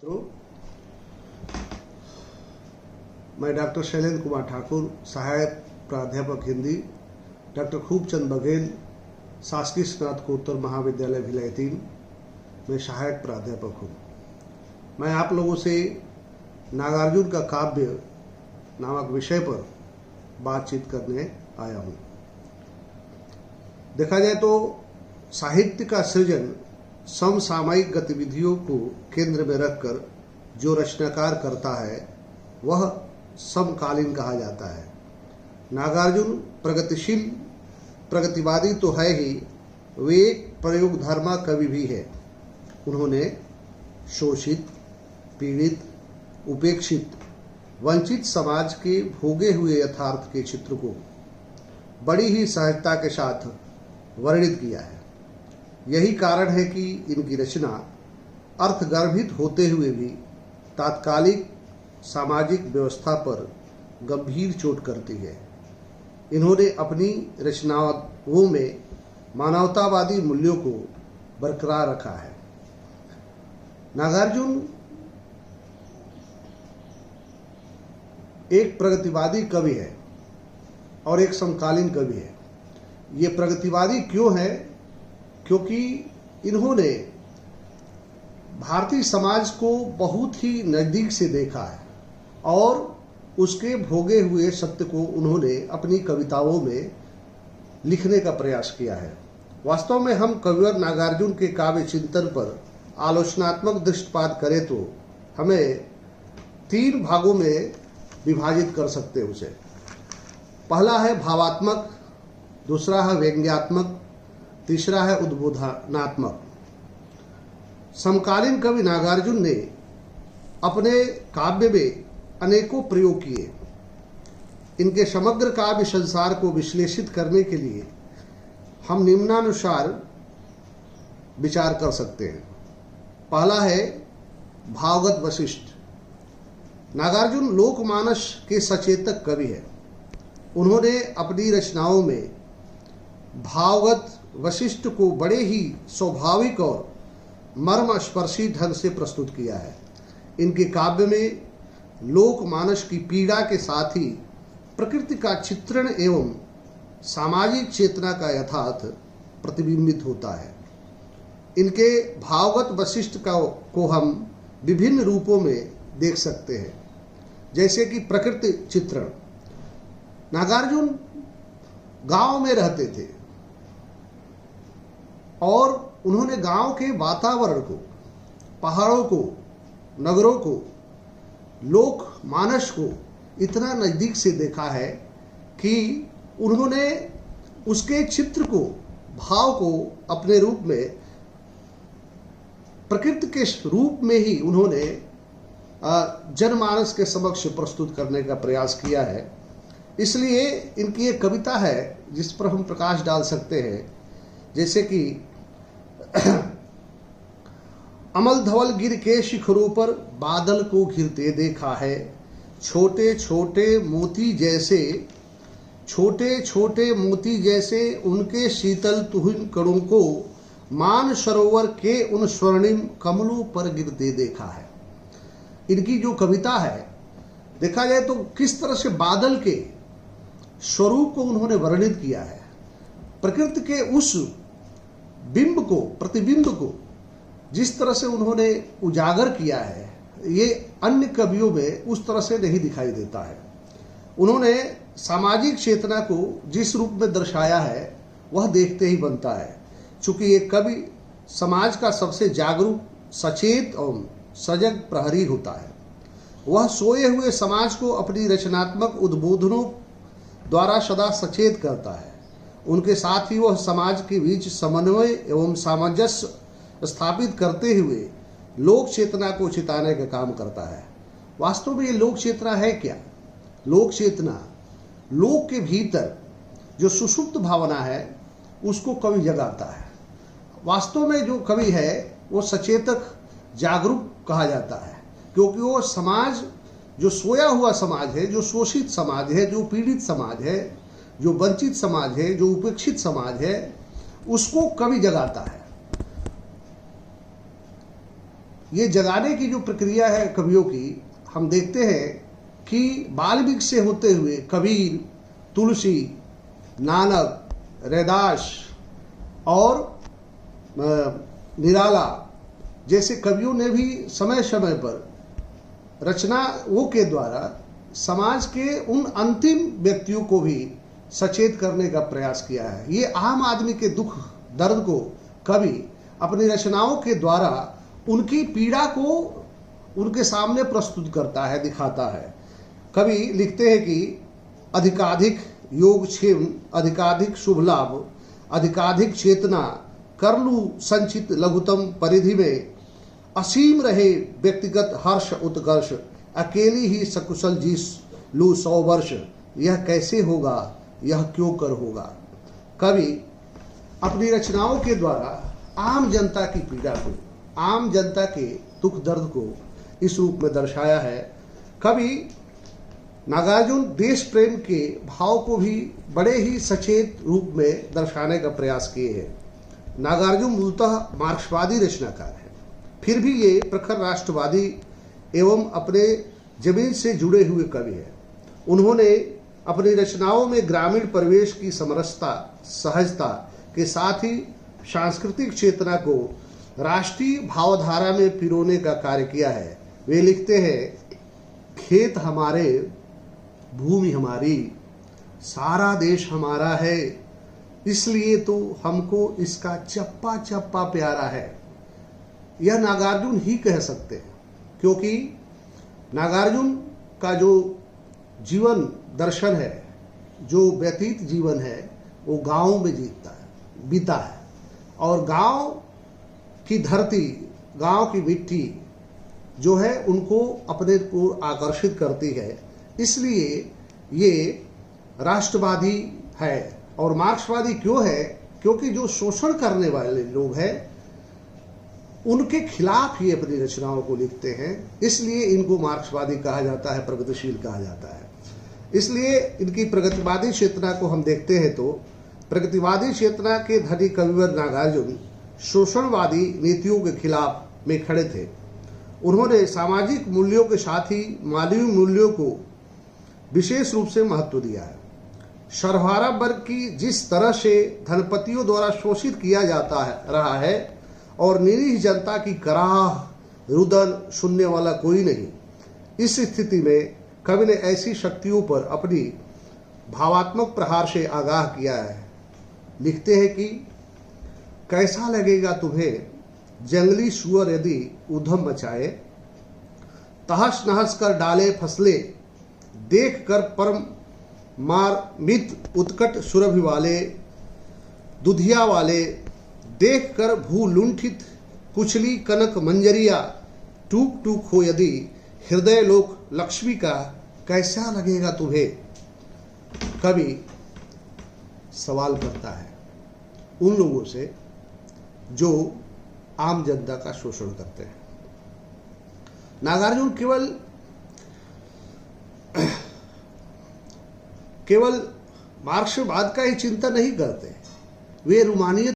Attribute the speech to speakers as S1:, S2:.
S1: तो मैं डॉक्टर शैलेंद्र कुमार ठाकुर, सहायक प्राध्यापक हिंदी, डॉक्टर खूबचंद बघेल, शासकीय स्नातकोत्तर महाविद्यालय भिलाई 3 में सहायक प्राध्यापक हूँ। मैं आप लोगों से नागार्जुन का काव्य नामक विषय पर बातचीत करने आया हूँ। देखा जाए तो साहित्य का सृजन समसामयिक गतिविधियों को केंद्र में रखकर जो रचनाकार करता है वह समकालीन कहा जाता है। नागार्जुन प्रगतिशील प्रगतिवादी तो है ही, वे एक प्रयोगधर्मा कवि भी है। उन्होंने शोषित, पीड़ित, उपेक्षित, वंचित समाज के भोगे हुए यथार्थ के चित्र को बड़ी ही सहजता के साथ वर्णित किया है। यही कारण है कि इनकी रचना अर्थगर्भित होते हुए भी तात्कालिक सामाजिक व्यवस्था पर गंभीर चोट करती है। इन्होंने अपनी रचनाओं में मानवतावादी मूल्यों को बरकरार रखा है। नागार्जुन एक प्रगतिवादी कवि है और एक समकालीन कवि है। ये प्रगतिवादी क्यों है? क्योंकि इन्होंने भारतीय समाज को बहुत ही नज़दीक से देखा है और उसके भोगे हुए सत्य को उन्होंने अपनी कविताओं में लिखने का प्रयास किया है। वास्तव में हम कविवर नागार्जुन के काव्य चिंतन पर आलोचनात्मक दृष्टिपात करें तो हमें 3 भागों में विभाजित कर सकते हैं उसे। पहला है भावात्मक, दूसरा है व्यंग्यात्मक, तीसरा है उद्बोधनात्मक। समकालीन कवि नागार्जुन ने अपने काव्य में अनेकों प्रयोग किए। इनके समग्र काव्य संसार को विश्लेषित करने के लिए हम निम्नानुसार विचार कर सकते हैं। पहला है भावगत वशिष्ठ। नागार्जुन लोकमानस के सचेतक कवि है। उन्होंने अपनी रचनाओं में भावगत वशिष्ठ को बड़े ही स्वाभाविक और मर्मस्पर्शी ढंग से प्रस्तुत किया है। इनके काव्य में लोकमानस की पीड़ा के साथ ही प्रकृति का चित्रण एवं सामाजिक चेतना का यथार्थ प्रतिबिंबित होता है। इनके भावगत वशिष्ठ को हम विभिन्न रूपों में देख सकते हैं, जैसे कि प्रकृति चित्रण। नागार्जुन गांव में रहते थे और उन्होंने गांव के वातावरण को, पहाड़ों को, नगरों को, लोक मानस को इतना नज़दीक से देखा है कि उन्होंने उसके चित्र को, भाव को अपने रूप में, प्रकृति के रूप में ही उन्होंने जनमानस के समक्ष प्रस्तुत करने का प्रयास किया है। इसलिए इनकी एक कविता है जिस पर हम प्रकाश डाल सकते हैं, जैसे कि अमल धवल गिर के शिखरों पर बादल को घिरते देखा है, छोटे छोटे मोती जैसे, छोटे छोटे मोती जैसे उनके शीतल तुहिन कणों को मान सरोवर के उन स्वर्णिम कमलों पर गिरते देखा है। इनकी जो कविता है, देखा जाए तो किस तरह से बादल के स्वरूप को उन्होंने वर्णित किया है। प्रकृति के उस बिंब को, प्रतिबिंब को जिस तरह से उन्होंने उजागर किया है, ये अन्य कवियों में उस तरह से नहीं दिखाई देता है। उन्होंने सामाजिक चेतना को जिस रूप में दर्शाया है वह देखते ही बनता है। चूंकि एक कवि समाज का सबसे जागरूक, सचेत और सजग प्रहरी होता है। वह सोए हुए समाज को अपनी रचनात्मक उद्बोधनों द्वारा सदा सचेत करता है। उनके साथ ही वह समाज के बीच समन्वय एवं सामंजस्य स्थापित करते हुए लोक चेतना को चिताने का काम करता है। वास्तव में ये लोक चेतना है क्या? लोक चेतना, लोक के भीतर जो सुषुप्त भावना है उसको कवि जगाता है। वास्तव में जो कवि है वो सचेतक, जागरूक कहा जाता है, क्योंकि वो समाज, जो सोया हुआ समाज है, जो शोषित समाज है, जो पीड़ित समाज है, जो वंचित समाज है, जो उपेक्षित समाज है, उसको कवि जगाता है। ये जगाने की जो प्रक्रिया है कवियों की, हम देखते हैं कि वाल्मीकि से होते हुए कबीर, तुलसी, नानक, रैदास और निराला जैसे कवियों ने भी समय समय पर रचनाओं के द्वारा समाज के उन अंतिम व्यक्तियों को भी सचेत करने का प्रयास किया है। ये आम आदमी के दुख दर्द को कवि अपनी रचनाओं के द्वारा उनकी पीड़ा को उनके सामने प्रस्तुत करता है, दिखाता है। कवि लिखते हैं कि अधिकाधिक योगक्षेम, अधिकाधिक शुभ लाभ, अधिकाधिक चेतना कर लूं संचित लघुतम परिधि में, असीम रहे व्यक्तिगत हर्ष उत्कर्ष, अकेली ही सकुशल जी लूं 100 वर्ष, यह कैसे होगा, यह क्यों कर होगा। कवि अपनी रचनाओं के द्वारा आम जनता की पीड़ा को, आम जनता के दुख दर्द को इस रूप में दर्शाया है। कवि नागार्जुन देश प्रेम के भाव को भी बड़े ही सचेत रूप में दर्शाने का प्रयास किए हैं। नागार्जुन मूलतः मार्क्सवादी रचनाकार है, फिर भी ये प्रखर राष्ट्रवादी एवं अपने जमीन से जुड़े हुए कवि हैं। उन्होंने अपनी रचनाओं में ग्रामीण परिवेश की समरसता, सहजता के साथ ही सांस्कृतिक चेतना को राष्ट्रीय भावधारा में पिरोने का कार्य किया है। वे लिखते हैं, खेत हमारे, भूमि हमारी, सारा देश हमारा है, इसलिए तो हमको इसका चप्पा चप्पा प्यारा है। यह नागार्जुन ही कह सकते हैं, क्योंकि नागार्जुन का जो जीवन दर्शन है, जो व्यतीत जीवन है, वो गाँव में बीता है और गांव की धरती, गांव की मिट्टी जो है उनको अपने को आकर्षित करती है। इसलिए ये राष्ट्रवादी है। और मार्क्सवादी क्यों है? क्योंकि जो शोषण करने वाले लोग हैं उनके खिलाफ ही अपनी रचनाओं को लिखते हैं, इसलिए इनको मार्क्सवादी कहा जाता है, प्रगतिशील कहा जाता है। इसलिए इनकी प्रगतिवादी चेतना को हम देखते हैं तो प्रगतिवादी चेतना के धनी कविवर नागार्जुन शोषणवादी नीतियों के खिलाफ में खड़े थे। उन्होंने सामाजिक मूल्यों के साथ ही मानवीय मूल्यों को विशेष रूप से महत्व दिया है। सर्वहारा वर्ग की जिस तरह से धनपतियों द्वारा शोषित किया जाता रहा है और निरीह जनता की कराह रुदन सुनने वाला कोई नहीं, इस स्थिति में कवि ने ऐसी शक्तियों पर अपनी भावात्मक प्रहार से आगाह किया है। लिखते हैं कि कैसा लगेगा तुम्हें जंगली सुअर यदि उधम मचाए, तहस नहस कर डाले फसले, देख कर परम मार मित उत्कट सुरभि वाले, दुधिया वाले, देख कर भू लुंठित कुचली कनक मंजरिया, टूक टूक हो यदि हृदय लोक लक्ष्मी का, कैसा लगेगा तुम्हें। कवि सवाल करता है उन लोगों से जो आम जनता का शोषण करते हैं। नागार्जुन केवल मार्क्सवाद का ही चिंतन नहीं करते, वे रूमानियत